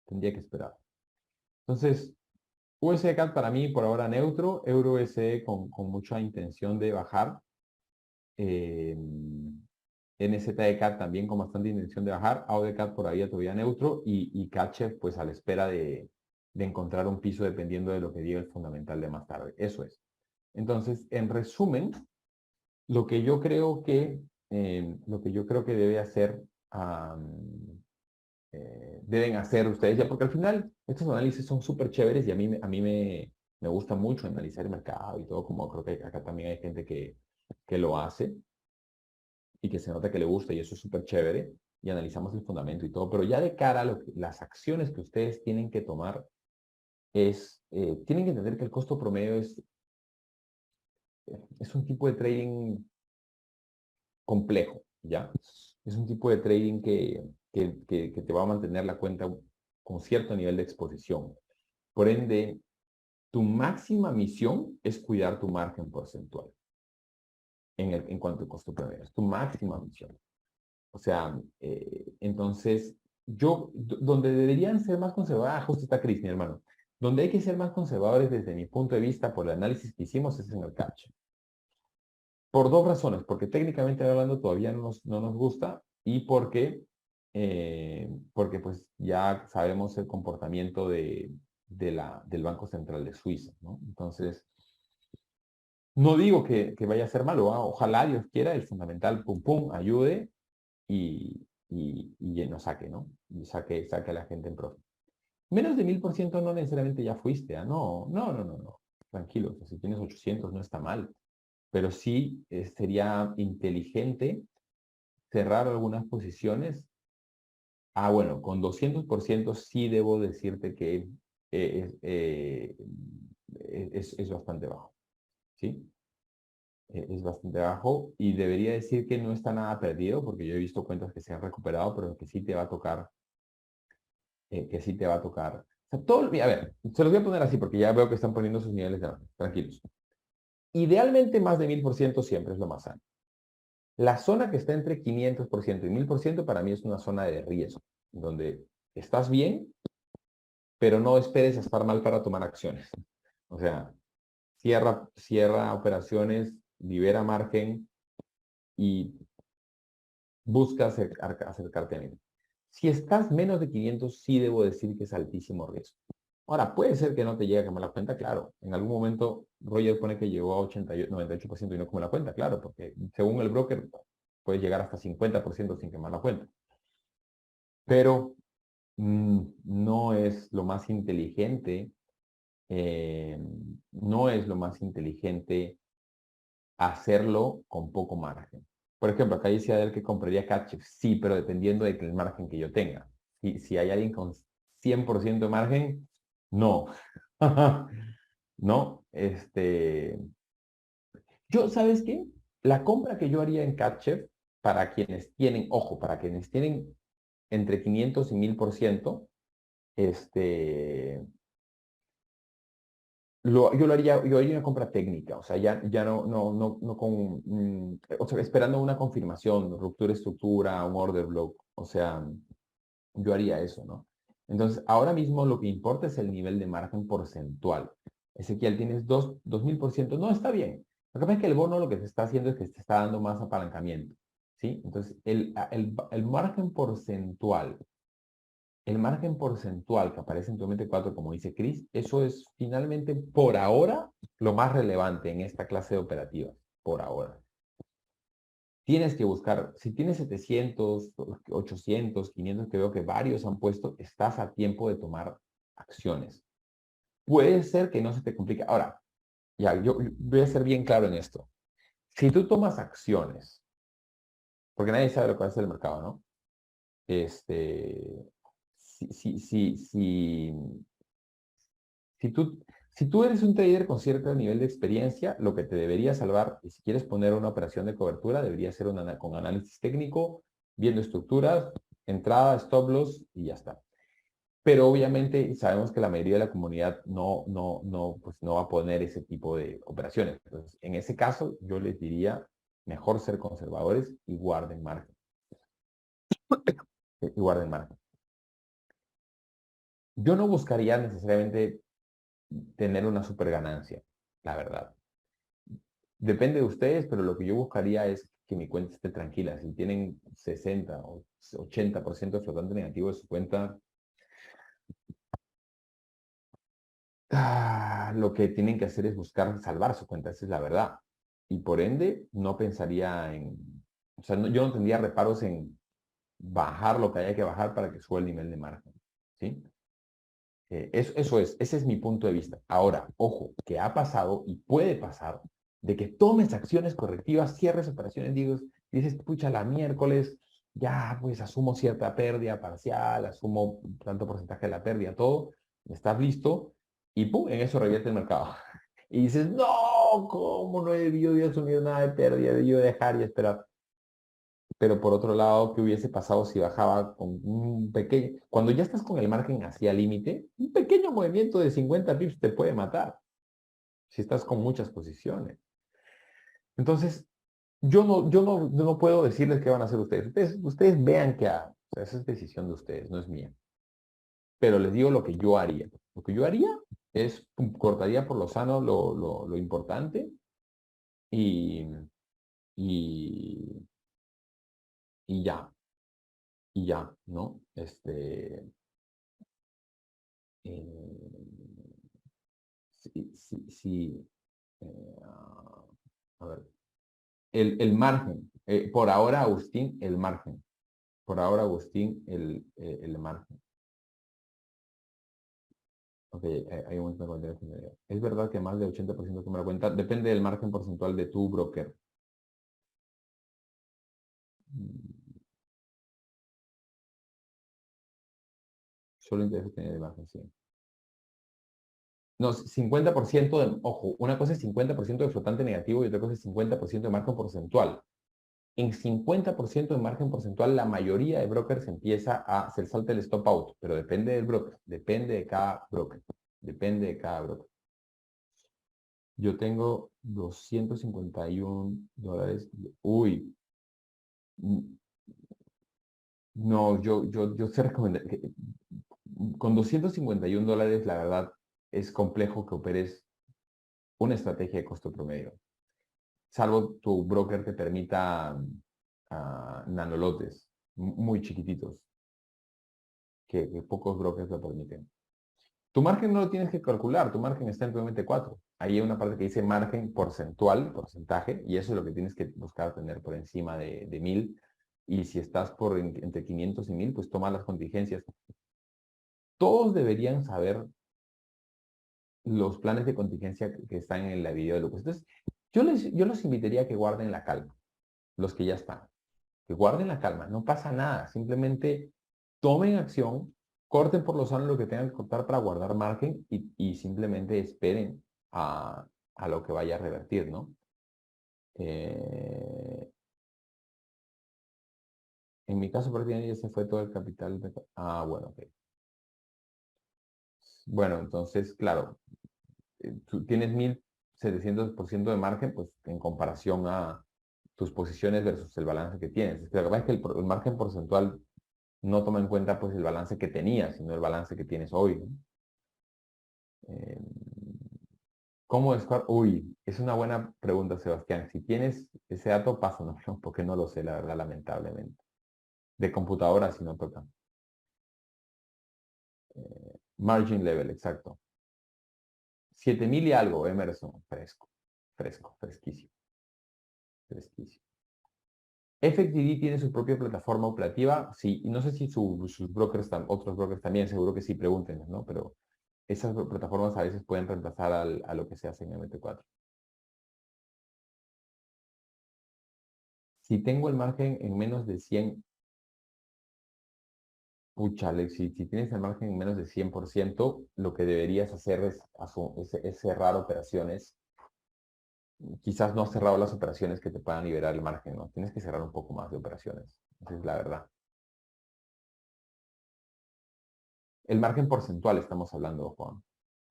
tendría que esperar. Entonces, USD CAD para mí por ahora neutro, Euro USD con mucha intención de bajar. NZD CAD también con bastante intención de bajar. AUD CAD por ahí todavía neutro. Y CACHEF pues a la espera de encontrar un piso dependiendo de lo que diga el fundamental de más tarde. Eso es. Entonces, en resumen, lo que yo creo que, debe hacer, deben hacer ustedes ya, porque al final estos análisis son súper chéveres y a mí me gusta mucho analizar el mercado y todo, como creo que acá también hay gente que lo hace y que se nota que le gusta y eso es súper chévere y analizamos el fundamento y todo, pero ya de cara a las acciones que ustedes tienen que tomar tienen que entender que el costo promedio es un tipo de trading complejo, ¿ya? Es un tipo de trading que te va a mantener la cuenta con cierto nivel de exposición. Por ende, tu máxima misión es cuidar tu margen porcentual en cuanto al costo promedio. Es tu máxima misión. O sea, entonces, donde deberían ser más conservadores, justo está Chris, mi hermano, donde hay que ser más conservadores desde mi punto de vista por el análisis que hicimos es en el catch. Por dos razones, porque técnicamente hablando todavía no nos gusta y porque pues ya sabemos el comportamiento del Banco Central de Suiza, ¿no? Entonces, no digo que vaya a ser malo, ¿ah? Ojalá Dios quiera, el fundamental, pum, pum, ayude y nos saque, ¿no? Y saque a la gente en profit. Menos de 1000% no necesariamente ya fuiste, ¿ah? No. Tranquilo, si tienes 800 no está mal. Pero sí sería inteligente cerrar algunas posiciones. Bueno, con 200% sí debo decirte que es bastante bajo, ¿sí? Es bastante bajo y debería decir que no está nada perdido porque yo he visto cuentas que se han recuperado, pero que sí te va a tocar, que sí te va a tocar. O sea, todo, a ver, se los voy a poner así porque ya veo que están poniendo sus niveles de avance. Tranquilos. Idealmente más de 1000% siempre es lo más sano. La zona que está entre 500% y 1000% para mí es una zona de riesgo, donde estás bien, pero no esperes a estar mal para tomar acciones. O sea, cierra operaciones, libera margen y busca acercarte a mí. Si estás menos de 500, sí debo decir que es altísimo riesgo. Ahora, puede ser que no te llegue a quemar la cuenta, claro. En algún momento Roger pone que llegó a 88, 98% y no quemó la cuenta, claro, porque según el broker puede llegar hasta 50% sin quemar la cuenta. Pero no es lo más inteligente, eh, no es lo más inteligente hacerlo con poco margen. Por ejemplo, acá dice Adel que compraría Catchef. Sí, pero dependiendo del margen que yo tenga. Si hay alguien con 100% de margen, no. No, yo, ¿sabes qué? La compra que yo haría en Catchef para quienes tienen, ojo, para quienes tienen entre 500 y 1000%, este, yo haría una compra técnica, o sea, ya no con, o sea, esperando una confirmación, ruptura de estructura, un order block, o sea, yo haría eso, ¿no? Entonces, ahora mismo lo que importa es el nivel de margen porcentual. Ezequiel, tienes 2000%, no, está bien. Lo que pasa es que el bono lo que te está haciendo es que te está dando más apalancamiento, ¿sí? Entonces, el margen porcentual que aparece en tu MT4, como dice Chris, eso es finalmente por ahora lo más relevante en esta clase de operativas, por ahora. Tienes que buscar, si tienes 700, 800, 500, que veo que varios han puesto, estás a tiempo de tomar acciones. Puede ser que no se te complique. Ahora, ya, yo voy a ser bien claro en esto. Si tú tomas acciones, porque nadie sabe lo que va a hacer el mercado, ¿no? Este, si, si, si, si, Si tú, si tú eres un trader con cierto nivel de experiencia, lo que te debería salvar, y si quieres poner una operación de cobertura, debería ser con análisis técnico, viendo estructuras, entrada, stop loss y ya está. Pero obviamente sabemos que la mayoría de la comunidad pues no va a poner ese tipo de operaciones. Entonces, en ese caso, yo les diría, mejor ser conservadores y guarden margen. Y guarden margen. Yo no buscaría necesariamente tener una super ganancia, la verdad. Depende de ustedes, pero lo que yo buscaría es que mi cuenta esté tranquila. Si tienen 60 o 80% de flotante negativo de su cuenta, lo que tienen que hacer es buscar salvar su cuenta, esa es la verdad. Y por ende, no pensaría o sea, yo no tendría reparos en bajar lo que haya que bajar para que suba el nivel de margen. ¿Sí? Ese es mi punto de vista. Ahora, ojo, que ha pasado y puede pasar de que tomes acciones correctivas, cierres operaciones, dices, pucha, la miércoles, ya pues asumo cierta pérdida parcial, asumo tanto porcentaje de la pérdida, todo, estás listo y pum, en eso revierte el mercado. Y dices, no, ¿cómo no he debido de asumir nada de pérdida? He debido dejar y esperar. Pero por otro lado, ¿qué hubiese pasado si bajaba con un pequeño? Cuando ya estás con el margen hacia límite, un pequeño movimiento de 50 pips te puede matar si estás con muchas posiciones. Entonces, yo no puedo decirles qué van a hacer ustedes. Ustedes vean qué hagan. O sea, esa es decisión de ustedes, no es mía. Pero les digo lo que yo haría. Lo que yo haría es cortaría por lo sano lo importante y, y, y ya, y ya, ¿no? Eh, sí, sí, sí, a ver, el margen. Por ahora, Agustín, el margen. Por ahora, Agustín, el margen. Ok, hay un momento de es verdad que más del 80% toma la cuenta. Depende del margen porcentual de tu broker. Mm, Solo interesa tener el margen, sí. No, 50% ojo, una cosa es 50% de flotante negativo y otra cosa es 50% de margen porcentual. En 50% de margen porcentual, la mayoría de brokers se salta el stop out, pero depende del broker, depende de cada broker, depende de cada broker. Yo tengo $251. Uy, no, yo se recomiendo con $251, la verdad, es complejo que operes una estrategia de costo promedio, salvo tu broker te permita nanolotes muy chiquititos, que pocos brokers lo permiten. Tu margen no lo tienes que calcular, tu margen está en tu MT4. Ahí hay una parte que dice margen porcentual, porcentaje, y eso es lo que tienes que buscar tener por encima de 1000. Y si estás entre 500 y 1000, pues toma las contingencias. Todos deberían saber los planes de contingencia que están en la video de Lucas. Entonces, yo los invitaría a que guarden la calma, los que ya están. Que guarden la calma, no pasa nada. Simplemente tomen acción, corten por los sanos lo que tengan que cortar para guardar margen y simplemente esperen a lo que vaya a revertir, ¿no? Eh, en mi caso, prácticamente ya se fue todo el capital. Bueno, ok. Bueno, entonces, claro, tú tienes 1700% de margen, pues en comparación a tus posiciones versus el balance que tienes. Lo que pasa es que el margen porcentual no toma en cuenta pues el balance que tenías, sino el balance que tienes hoy, ¿no? Eh, ¿Cómo es? Uy, es una buena pregunta, Sebastián. Si tienes ese dato, pásanos, porque no lo sé, la verdad, lamentablemente. De computadora, si no toca. Margin level, exacto. 7000 y algo, Emerson. Fresco, fresco, fresquísimo, fresquísimo. FXDD tiene su propia plataforma operativa, sí, y no sé si sus brokers, otros brokers también, seguro que sí, pregúntenos, ¿no? Pero esas plataformas a veces pueden reemplazar a lo que se hace en MT4. Si tengo el margen en menos de 100, pucha, Alex, si tienes el margen en menos de 100%, lo que deberías hacer es cerrar operaciones. Quizás no has cerrado las operaciones que te puedan liberar el margen, ¿no? Tienes que cerrar un poco más de operaciones. Esa es la verdad. El margen porcentual estamos hablando, Juan.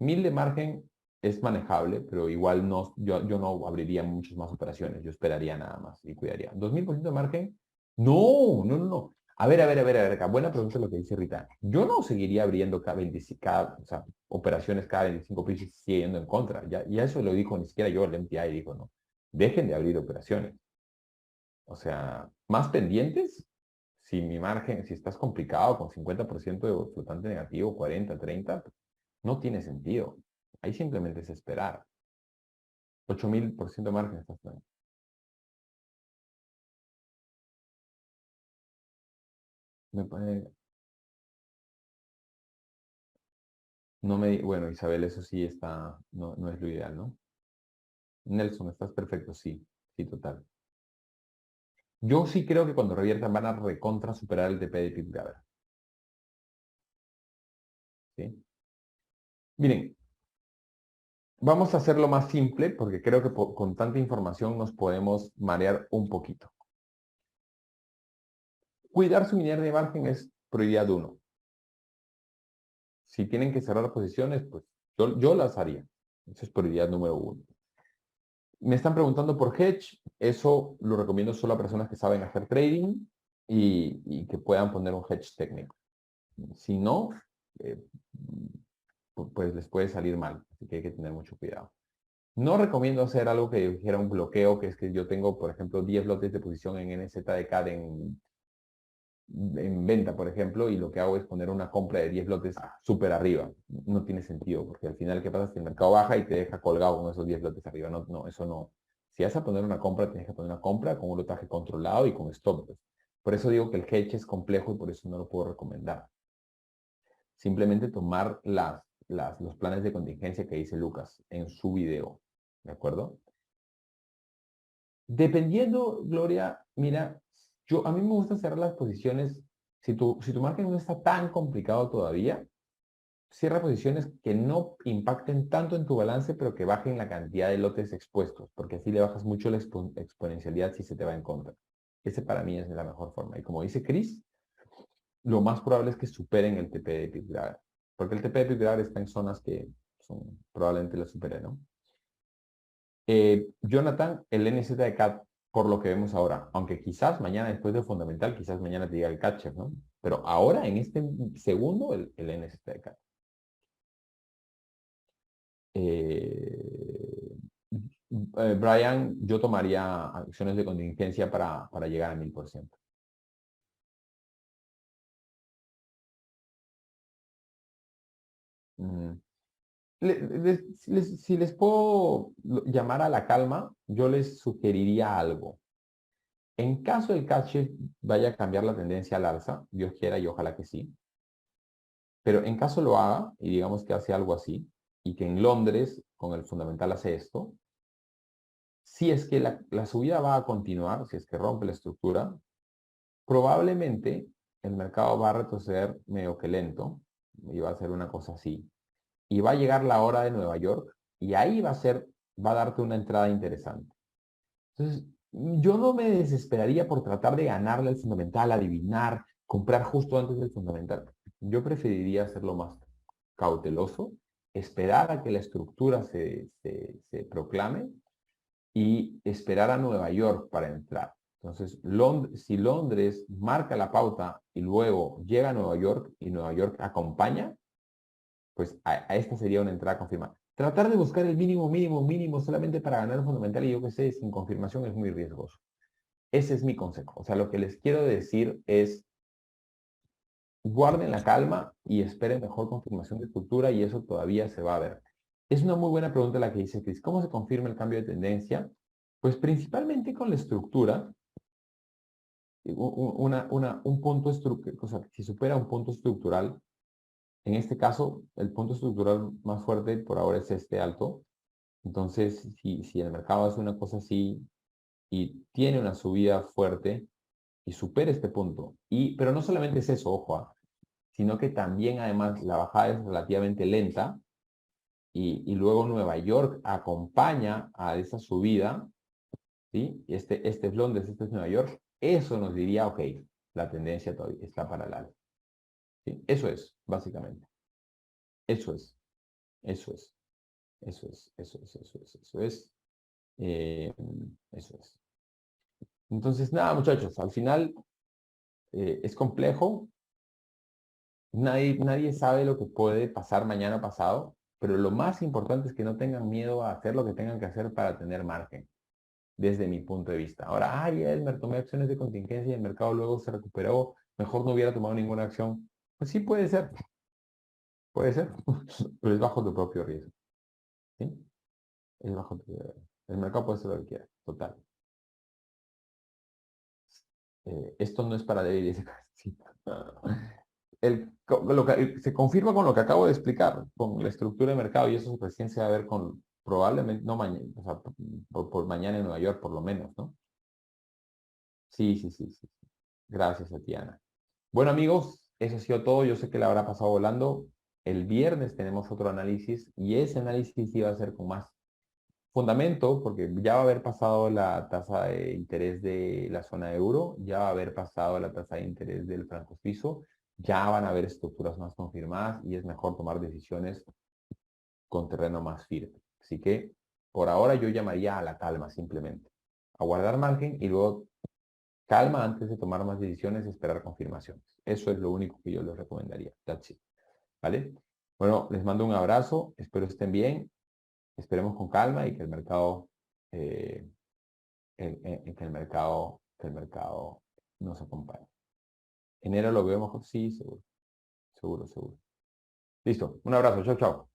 1000 de margen es manejable, pero igual no, yo no abriría muchas más operaciones. Yo esperaría nada más y cuidaría. 2000% de margen. No, no, no, no. A ver, acá. Buena pregunta lo que dice Rita. Yo no seguiría abriendo cada 25, o sea, operaciones cada 25 pisos y sigue yendo en contra. Ya eso lo dijo ni siquiera yo, el MTI dijo, no. Dejen de abrir operaciones. O sea, más pendientes, si mi margen, si estás complicado con 50% de flotante negativo, 40, 30, no tiene sentido. Ahí simplemente es esperar. 8000% de margen estás teniendo. Me pone- no me, bueno, Isabel, eso sí está, no, no es lo ideal, ¿no? Nelson, estás perfecto, sí, sí, total. Yo sí creo que cuando reviertan van a recontra superar el TP de Pete Gaber, ¿sí? Miren, vamos a hacerlo más simple porque creo que con tanta información nos podemos marear un poquito. Cuidar su unidad de margen es prioridad uno. Si tienen que cerrar posiciones, pues yo las haría. Esa es prioridad número uno. Me están preguntando por hedge. Eso lo recomiendo solo a personas que saben hacer trading y que puedan poner un hedge técnico. Si no, eh, pues les puede salir mal. Así que hay que tener mucho cuidado. No recomiendo hacer algo que dijera un bloqueo, que es que yo tengo, por ejemplo, 10 lotes de posición en NZDK en venta, por ejemplo, y lo que hago es poner una compra de 10 lotes súper arriba. No tiene sentido, porque al final, ¿qué pasa? Si el mercado baja y te deja colgado con esos 10 lotes arriba, no, no, eso no. Si vas a poner una compra, tienes que poner una compra con un lotaje controlado y con stop. Pues. Por eso digo que el hedge es complejo y por eso no lo puedo recomendar. Simplemente tomar los planes de contingencia que dice Lucas en su video. ¿De acuerdo? Dependiendo, Gloria, mira, a mí me gusta cerrar las posiciones. Si tu margen no está tan complicado todavía, cierra posiciones que no impacten tanto en tu balance, pero que bajen la cantidad de lotes expuestos, porque así le bajas mucho la exponencialidad si se te va en contra. Ese para mí es la mejor forma. Y como dice Chris, lo más probable es que superen el TP de Pittsburgh, porque el TP de Pittsburgh está en zonas que probablemente la superen, ¿no? Jonathan, el NZ de CAT, por lo que vemos ahora, aunque quizás mañana después del fundamental, quizás mañana te diga el catcher, ¿no? Pero ahora, en este segundo, el NZ de CAT. Eh, Brian, yo tomaría acciones de contingencia para llegar a 1000%. mm, si les puedo llamar a la calma, yo les sugeriría algo. En caso el cache vaya a cambiar la tendencia al alza, Dios quiera y ojalá que sí, pero en caso lo haga, y digamos que hace algo así, y que en Londres con el fundamental hace esto, si es que la subida va a continuar, si es que rompe la estructura, probablemente el mercado va a retroceder medio que lento, y va a ser una cosa así, y va a llegar la hora de Nueva York, y ahí va a darte una entrada interesante. Entonces, yo no me desesperaría por tratar de ganarle al fundamental, adivinar, comprar justo antes del fundamental. Yo preferiría hacerlo más cauteloso, esperar a que la estructura se proclame y esperar a Nueva York para entrar. Entonces, si Londres marca la pauta y luego llega a Nueva York y Nueva York acompaña, pues a esta sería una entrada confirmada. Tratar de buscar el mínimo, mínimo, mínimo solamente para ganar el fundamental y yo que sé, sin confirmación es muy riesgoso. Ese es mi consejo. O sea, lo que les quiero decir es guarden la calma y esperen mejor confirmación de estructura y eso todavía se va a ver. Es una muy buena pregunta la que dice Chris. ¿Cómo se confirma el cambio de tendencia? Pues principalmente con la estructura. Un punto estructural, o sea, si supera un punto estructural, en este caso, el punto estructural más fuerte por ahora es este alto. Entonces, si el mercado hace una cosa así y tiene una subida fuerte y supera este punto, pero no solamente es eso, ojo, sino que también además la bajada es relativamente lenta y luego Nueva York acompaña a esa subida, ¿sí? Este es Londres, este es Nueva York, eso nos diría, ok, la tendencia todavía está para el alza. ¿Sí? Eso es, básicamente. Eso es, eso es, eso es, eso es, eso es, eso es, eh, eso es. Entonces, nada, muchachos, al final es complejo. Nadie sabe lo que puede pasar mañana pasado, pero lo más importante es que no tengan miedo a hacer lo que tengan que hacer para tener margen, desde mi punto de vista. Ahora, ay, Elmer, tomé acciones de contingencia y el mercado luego se recuperó, mejor no hubiera tomado ninguna acción. Pues sí, puede ser, pero es bajo tu propio riesgo. ¿Sí? Es bajo tu... El mercado puede hacer lo que quiera, total. Esto no es para débiles. Sí. Se confirma con lo que acabo de explicar, con la estructura de mercado, y eso recién se va a ver con, probablemente, no mañana, o sea, por mañana en Nueva York, por lo menos, ¿no? Sí, sí, sí, sí. Gracias, Tatiana. Bueno, amigos, eso ha sido todo. Yo sé que la habrá pasado volando. El viernes tenemos otro análisis y ese análisis iba a ser con más fundamento, porque ya va a haber pasado la tasa de interés de la zona euro, ya va a haber pasado la tasa de interés del franco suizo, ya van a haber estructuras más confirmadas y es mejor tomar decisiones con terreno más firme. Así que por ahora yo llamaría a la calma simplemente, a guardar margen y luego calma antes de tomar más decisiones y esperar confirmaciones. Eso es lo único que yo les recomendaría. That's it. ¿Vale? Bueno, les mando un abrazo, espero estén bien, esperemos con calma y que el mercado eh, que el mercado nos acompañe. Enero lo vemos, sí, seguro, seguro, seguro. Listo, un abrazo, chao, chao.